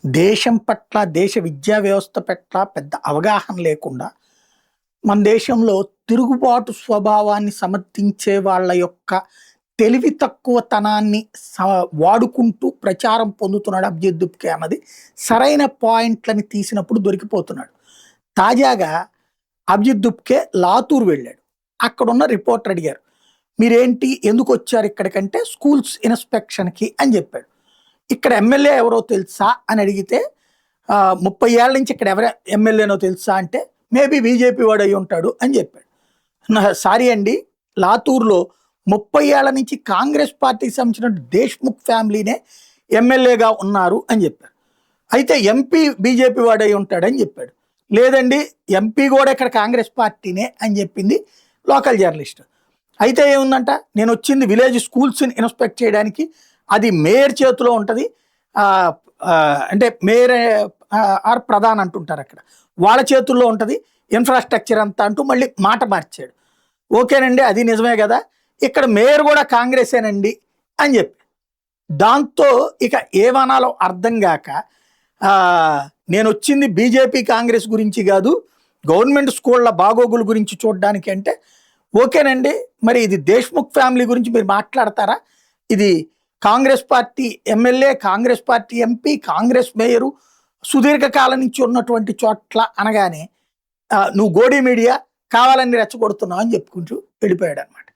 దేశం పట్ల, దేశ విద్యా వ్యవస్థ పట్ల పెద్ద అవగాహన లేకుండా, మన దేశంలో తిరుగుబాటు స్వభావాన్ని సమర్థించే వాళ్ళ యొక్క తెలివి తక్కువతనాన్ని వాడుకుంటూ ప్రచారం పొందుతున్నాడు అభిజిత్ దుప్కే అన్నది సరైన పాయింట్లని తీసినప్పుడు దొరికిపోతున్నాడు. తాజాగా అభిజిత్ దుప్కే లాతూర్ వెళ్ళాడు. అక్కడున్న రిపోర్టర్ అడిగారు, మీరేంటి ఎందుకు వచ్చారు ఇక్కడికంటే స్కూల్స్ ఇన్స్పెక్షన్కి అని చెప్పాడు. ఇక్కడ ఎమ్మెల్యే ఎవరో తెలుసా అని అడిగితే 30 ఏళ్ల నుంచి ఇక్కడ ఎవరు ఎమ్మెల్యేనో తెలుసా అంటే మేబీ బీజేపీ వాడు అయి ఉంటాడు అని చెప్పాడు. సారీ అండి, లాతూర్లో 30 ఏళ్ల నుంచి కాంగ్రెస్ పార్టీకి సంబంధించిన దేశ్ముఖ్ ఫ్యామిలీనే ఎమ్మెల్యేగా ఉన్నారు అని చెప్పారు. అయితే ఎంపీ బీజేపీ వాడు అయి ఉంటాడని చెప్పాడు. లేదండి, ఎంపీ కూడా ఇక్కడ కాంగ్రెస్ పార్టీనే అని చెప్పింది లోకల్ జర్నలిస్ట్. అయితే ఏముందంట, నేను వచ్చింది విలేజ్ స్కూల్స్ని ఇన్స్పెక్ట్ చేయడానికి, అది మేయర్ చేతిలో ఉంటుంది, అంటే మేయర్ ఆర్ ప్రధాన్ అంటుంటారు అక్కడ, వాళ్ళ చేతుల్లో ఉంటుంది ఇన్ఫ్రాస్ట్రక్చర్ అంతా అంటూ మళ్ళీ మాట మార్చాడు. ఓకేనండి, అది నిజమే కదా, ఇక్కడ మేయర్ కూడా కాంగ్రెసేనండి అని చెప్పి, దాంతో ఇక ఏమనాలో అర్థం కాక నేను వచ్చింది బీజేపీ కాంగ్రెస్ గురించి కాదు, గవర్నమెంట్ స్కూళ్ళ బాగోగుల గురించి చూడడానికి అంటే, ఓకేనండి మరి ఇది దేశ్ముఖ్ ఫ్యామిలీ గురించి మీరు మాట్లాడతారా, ఇది Congress party MLA, Congress party MP, Congress mayor, సుదీర్ఘకాలం నుంచి ఉన్నటువంటి చోట్ల అనగానే నువ్వు గోడీ మీడియా కావాలని రెచ్చగొడుతున్నావు అని చెప్పుకుంటూ వెళ్ళిపోయాడు అనమాట.